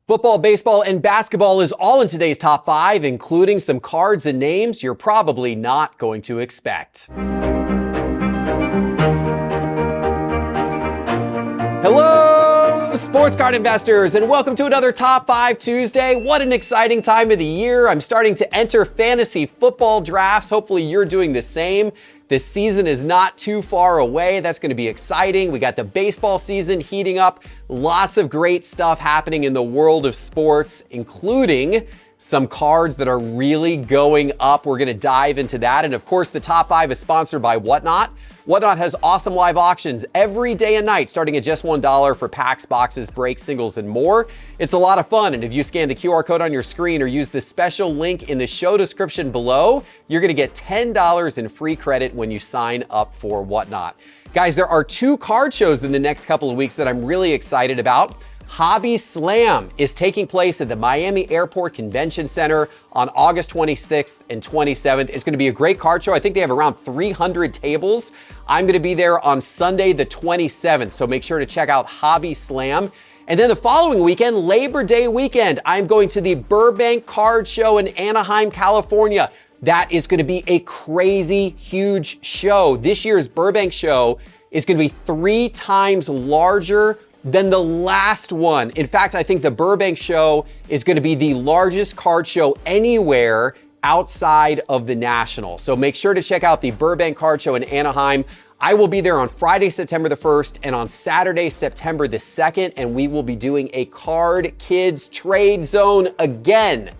Football, baseball, and basketball is all in today's top 5, including some cards and names you're probably not going to expect. Hello, sports card investors, and welcome to another Top 5 Tuesday. What an exciting time of the year. I'm starting to enter fantasy football drafts. Hopefully you're doing the same. This season is not too far away. That's going to be exciting. We got the baseball season heating up. Lots of great stuff happening in the world of sports, including some cards that are really going up. We're going to dive into that. And of course, the top 5 is sponsored by Whatnot. Whatnot has awesome live auctions every day and night, starting at just $1 for packs, boxes, breaks, singles, and more. It's a lot of fun. And if you scan the QR code on your screen or use the special link in the show description below, you're going to get $10 in free credit when you sign up for Whatnot. Guys, there are 2 card shows in the next couple of weeks that I'm really excited about. Hobby Slam is taking place at the Miami Airport Convention Center on August 26th and 27th. It's going to be a great card show. I think they have around 300 tables. I'm going to be there on Sunday the 27th, so make sure to check out Hobby Slam. And then the following weekend, Labor Day weekend, I'm going to the Burbank Card Show in Anaheim, California. That is going to be a crazy, huge show. This year's Burbank show is going to be 3 times larger than the last one. In fact, I think the Burbank show is going to be the largest card show anywhere outside of the National. So make sure to check out the Burbank Card Show in Anaheim. I will be there on Friday, September the 1st, and on Saturday, September the 2nd, and we will be doing a Card Kids Trade Zone again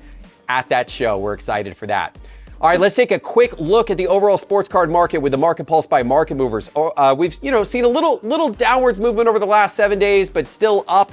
at that show. We're excited for that. All right, let's take a quick look at the overall sports card market with the Market Pulse by Market Movers. We've seen a little downwards movement over the last 7 days, but still up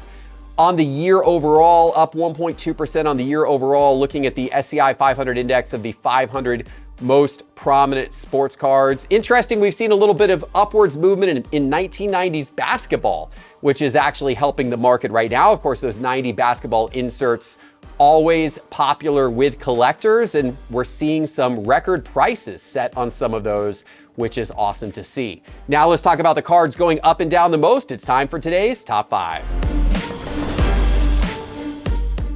on the year overall, up 1.2% on the year overall. Looking at the SCI 500 index of the 500 most prominent sports cards. Interesting, we've seen a little bit of upwards movement in 1990s basketball, which is actually helping the market right now. Of course, those 90 basketball inserts always popular with collectors, and we're seeing some record prices set on some of those, which is awesome to see. Now let's talk about the cards going up and down the most. It's time for today's Top 5.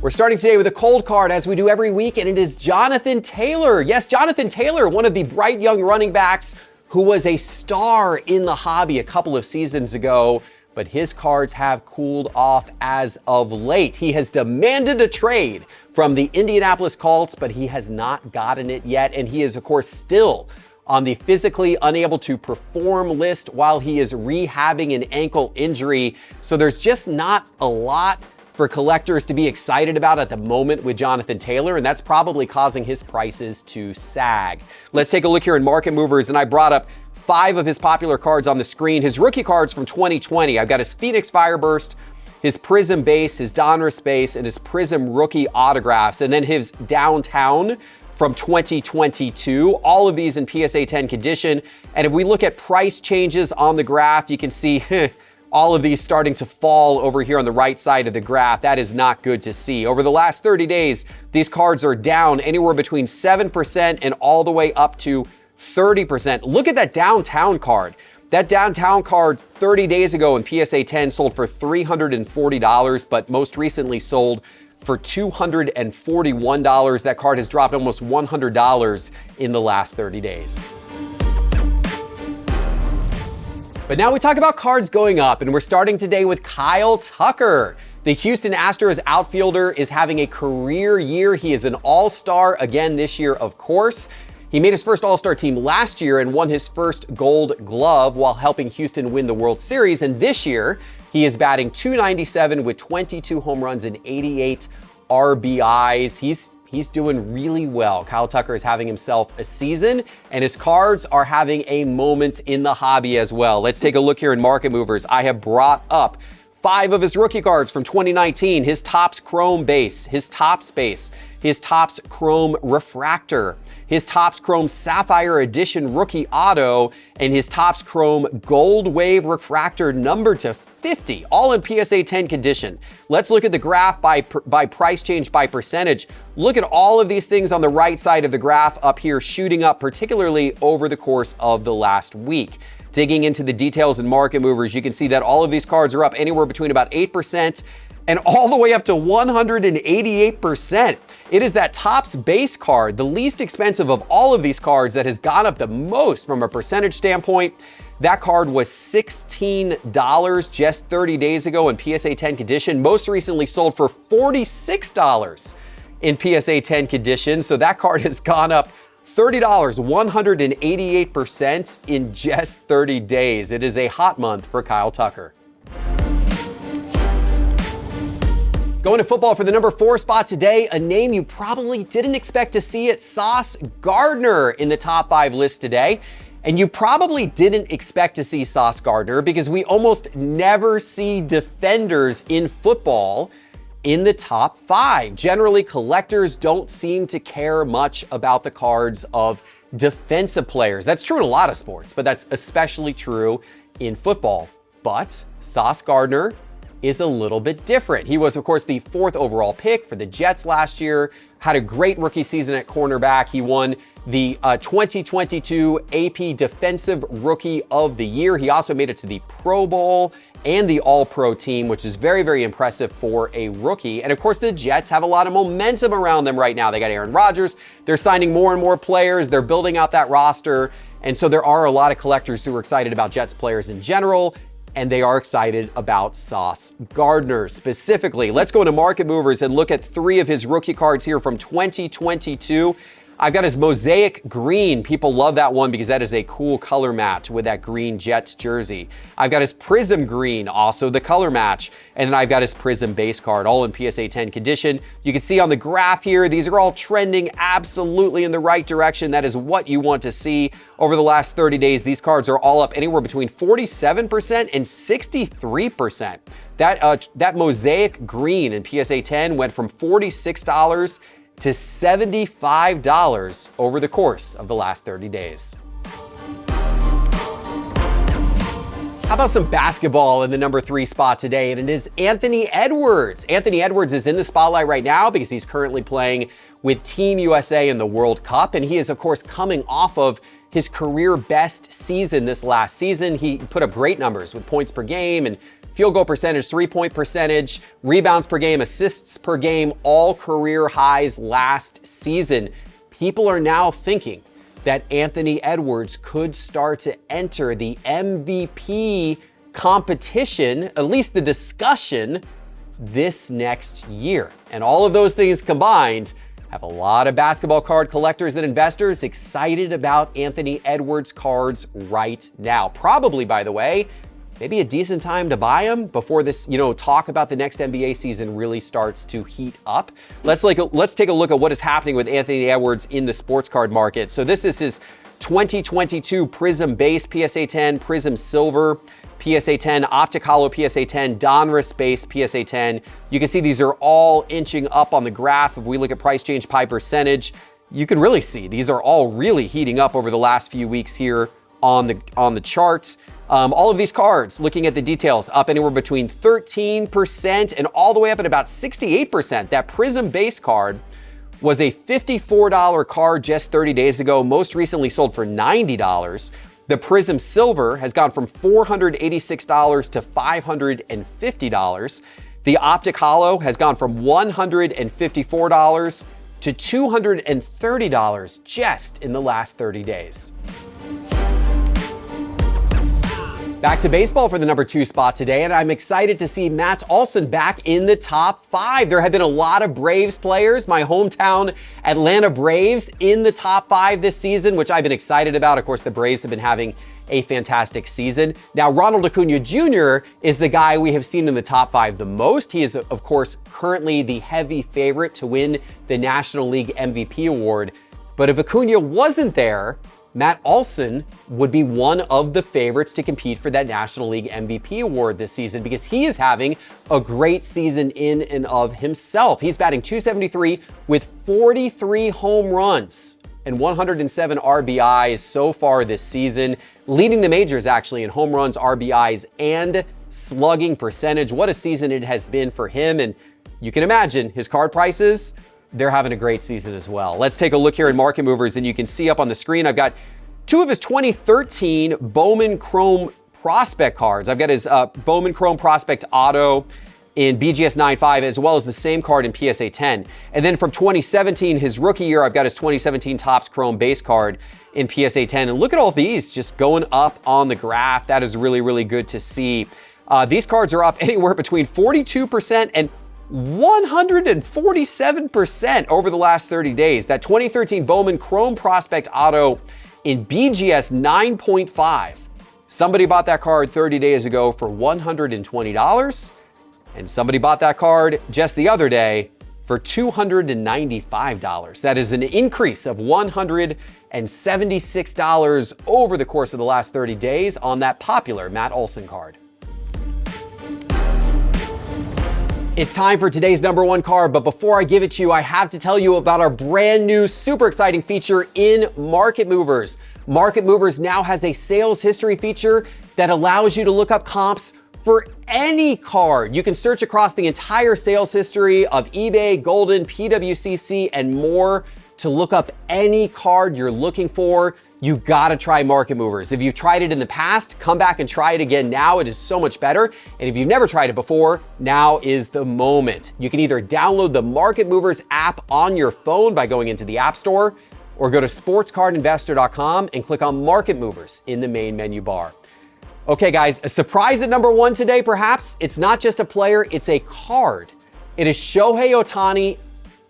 We're starting today with a cold card, as we do every week, and it is Jonathan Taylor. Yes, Jonathan Taylor, one of the bright young running backs who was a star in the hobby a couple of seasons ago, but his cards have cooled off as of late. He has demanded a trade from the Indianapolis Colts, but he has not gotten it yet. And he is, of course, still on the physically unable to perform list while he is rehabbing an ankle injury. So there's just not a lot for collectors to be excited about at the moment with Jonathan Taylor, and that's probably causing his prices to sag. Let's take a look here in Market Movers, and I brought up 5 of his popular cards on the screen. His rookie cards from 2020. I've got his Phoenix Fireburst, his Prism Base, his Donruss Base, and his Prism Rookie Autographs, and then his Downtown from 2022. All of these in PSA 10 condition. And if we look at price changes on the graph, you can see all of these starting to fall over here on the right side of the graph. That is not good to see. Over the last 30 days, these cards are down anywhere between 7% and all the way up to 30%. Look at that Downtown card. That Downtown card 30 days ago in PSA 10 sold for $340, but most recently sold for $241. That card has dropped almost $100 in the last 30 days. But now we talk about cards going up, and we're starting today with Kyle Tucker. The Houston Astros outfielder is having a career year. He is an all-star again this year, of course. He made his first All-Star team last year and won his first Gold Glove while helping Houston win the World Series. And this year, he is batting .297 with 22 home runs and 88 RBIs. He's doing really well. Kyle Tucker is having himself a season, and his cards are having a moment in the hobby as well. Let's take a look here in Market Movers. I have brought up 5 of his rookie cards from 2019, his Topps Chrome Base, his Topps Base, his Topps Chrome Refractor, his Topps Chrome Sapphire Edition Rookie Auto, and his Topps Chrome Gold Wave Refractor numbered to 50, all in PSA 10 condition. Let's look at the graph by price change by percentage. Look at all of these things on the right side of the graph up here shooting up, particularly over the course of the last week. Digging into the details in Market Movers, you can see that all of these cards are up anywhere between about 8% and all the way up to 188%. It is that Topps base card, the least expensive of all of these cards, that has gone up the most from a percentage standpoint. That card was $16 just 30 days ago in PSA 10 condition. Most recently sold for $46 in PSA 10 condition. So that card has gone up $30, 188% in just 30 days. It is a hot month for Kyle Tucker. Going to football for the number 4 spot today, a name you probably didn't expect to see at Sauce Gardner in the top 5 list today. And you probably didn't expect to see Sauce Gardner because we almost never see defenders in football in the top 5. Generally, collectors don't seem to care much about the cards of defensive players. That's true in a lot of sports, but that's especially true in football. But Sauce Gardner is a little bit different. He was, of course, the 4th overall pick for the Jets last year, had a great rookie season at cornerback. He won the 2022 AP Defensive Rookie of the Year. He also made it to the Pro Bowl and the All-Pro team, which is very, very impressive for a rookie. And of course, the Jets have a lot of momentum around them right now. They got Aaron Rodgers. They're signing more and more players. They're building out that roster. And so there are a lot of collectors who are excited about Jets players in general, and they are excited about Sauce Gardner specifically. Let's go into Market Movers and look at 3 of his rookie cards here from 2022. I've got his Mosaic Green. People love that one because that is a cool color match with that green Jets jersey. I've got his Prism Green, also the color match. And then I've got his Prism base card, all in PSA 10 condition. You can see on the graph here, these are all trending absolutely in the right direction. That is what you want to see. Over the last 30 days, these cards are all up anywhere between 47% and 63%. That Mosaic Green in PSA 10 went from $46 to $75 over the course of the last 30 days. How about some basketball in the number 3 spot today? And it is Anthony Edwards. Anthony Edwards is in the spotlight right now because he's currently playing with Team USA in the World Cup. And he is, of course, coming off of his career best season this last season. He put up great numbers with points per game and field goal percentage, 3-point percentage, rebounds per game, assists per game, all career highs last season. People are now thinking that Anthony Edwards could start to enter the MVP competition, at least the discussion, this next year. And all of those things combined have a lot of basketball card collectors and investors excited about Anthony Edwards cards right now. Probably, by the way, maybe a decent time to buy them before this, talk about the next NBA season really starts to heat up. Let's take a look at what is happening with Anthony Edwards in the sports card market. So this is his 2022 Prism Base PSA 10, Prism Silver PSA 10, Optic Hollow PSA 10, Donruss Base PSA 10. You can see these are all inching up on the graph. If we look at price change by percentage, you can really see these are all really heating up over the last few weeks here on the charts. All of these cards, looking at the details, up anywhere between 13% and all the way up at about 68%. That Prism base card was a $54 card just 30 days ago, most recently sold for $90. The Prism Silver has gone from $486 to $550. The Optic Hollow has gone from $154 to $230 just in the last 30 days. Back to baseball for the number 2 spot today, and I'm excited to see Matt Olson back in the top 5. There have been a lot of Braves players, my hometown Atlanta Braves, in the top 5 this season, which I've been excited about. Of course, the Braves have been having a fantastic season. Now, Ronald Acuna Jr. is the guy we have seen in the top 5 the most. He is, of course, currently the heavy favorite to win the National League MVP award. But if Acuna wasn't there, Matt Olson would be one of the favorites to compete for that National League MVP award this season because he is having a great season in and of himself. He's batting .273 with 43 home runs and 107 RBIs so far this season, leading the majors actually in home runs, RBIs, and slugging percentage. What a season it has been for him. And you can imagine his card prices, they're having a great season as well. Let's take a look here in Market Movers, and you can see up on the screen, I've got 2 of his 2013 Bowman Chrome Prospect cards. I've got his Bowman Chrome Prospect Auto. in BGS 9.5, as well as the same card in PSA 10. And then from 2017, his rookie year, I've got his 2017 Topps Chrome base card in PSA 10. And look at all these just going up on the graph. That is really, really good to see. These cards are up anywhere between 42% and 147% over the last 30 days. That 2013 Bowman Chrome Prospect Auto in BGS 9.5. Somebody bought that card 30 days ago for $120. And somebody bought that card just the other day for $295. That is an increase of $176 over the course of the last 30 days on that popular Matt Olson card. It's time for today's number one card, but before I give it to you, I have to tell you about our brand new, super exciting feature in Market Movers. Market Movers now has a sales history feature that allows you to look up comps for any card. You can search across the entire sales history of eBay, Golden, PWCC, and more to look up any card you're looking for. You gotta try Market Movers. If you've tried it in the past, come back and try it again now. It is so much better. And if you've never tried it before, now is the moment. You can either download the Market Movers app on your phone by going into the App Store, or go to sportscardinvestor.com and click on Market Movers in the main menu bar. Okay, guys, a surprise at number one today, perhaps. It's not just a player, it's a card. It is Shohei Ohtani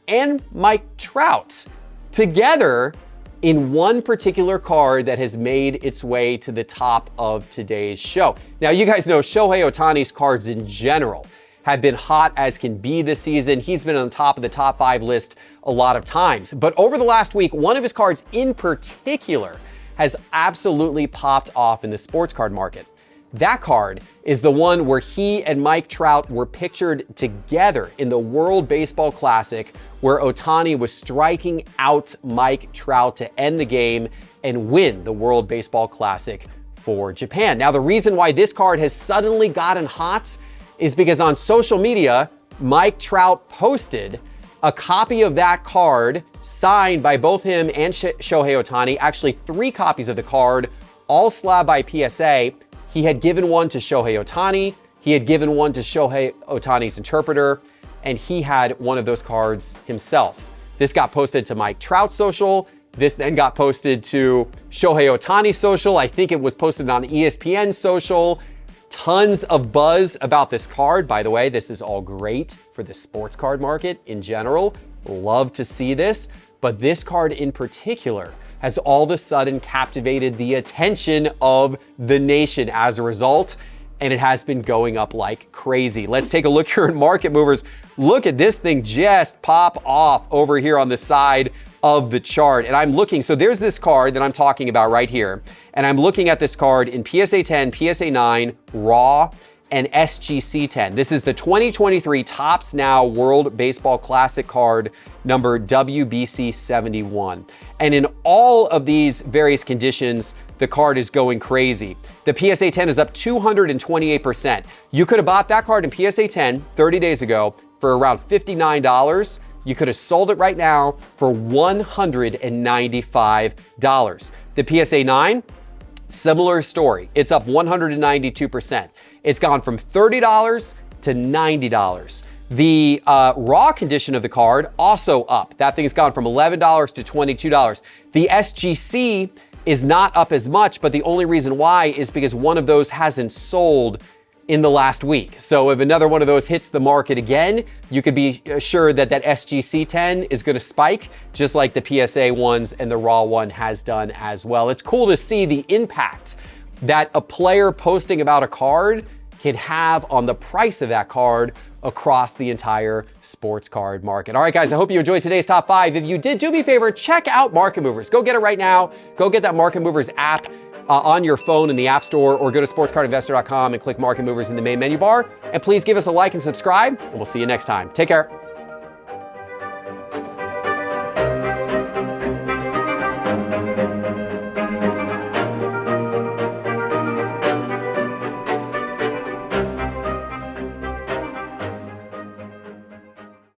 and Mike Trout together in one particular card that has made its way to the top of today's show. Now, you guys know Shohei Ohtani's cards in general have been hot as can be this season. He's been on top of the top 5 list a lot of times. But over the last week, one of his cards in particular has absolutely popped off in the sports card market. That card is the one where he and Mike Trout were pictured together in the World Baseball Classic, where Ohtani was striking out Mike Trout to end the game and win the World Baseball Classic for Japan. Now, the reason why this card has suddenly gotten hot is because on social media, Mike Trout posted a copy of that card signed by both him and Shohei Ohtani, actually 3 copies of the card, all slabbed by PSA. He had given one to Shohei Ohtani, he had given one to Shohei Ohtani's interpreter, and he had one of those cards himself. This got posted to Mike Trout's social. This then got posted to Shohei Ohtani's social. I think it was posted on ESPN's social. Tons of buzz about this card. By the way, this is all great for the sports card market in general. Love to see this, but this card in particular has all of a sudden captivated the attention of the nation as a result, and it has been going up like crazy. Let's take a look here at Market Movers. Look at this thing just pop off over here on the side of the chart. And I'm looking, so there's this card that I'm talking about right here. And I'm looking at this card in PSA 10, PSA 9, Raw, and SGC 10. This is the 2023 Topps Now World Baseball Classic card, number WBC 71. And in all of these various conditions, the card is going crazy. The PSA 10 is up 228%. You could have bought that card in PSA 10 30 days ago for around $59. You could have sold it right now for $195. The PSA 9, similar story. It's up 192%. It's gone from $30 to $90. The raw condition of the card also up. That thing's gone from $11 to $22. The SGC is not up as much, but the only reason why is because one of those hasn't sold in the last week. So if another one of those hits the market again, you could be assured that that SGC 10 is going to spike, just like the PSA ones and the raw one has done as well. It's cool to see the impact that a player posting about a card can have on the price of that card across the entire sports card market. All right, guys, I hope you enjoyed today's top 5. If you did, do me a favor, check out Market Movers. Go get it right now. Go get that Market Movers app on your phone in the App Store, or go to sportscardinvestor.com and click Market Movers in the main menu bar. And please give us a like and subscribe, and we'll see you next time. Take care.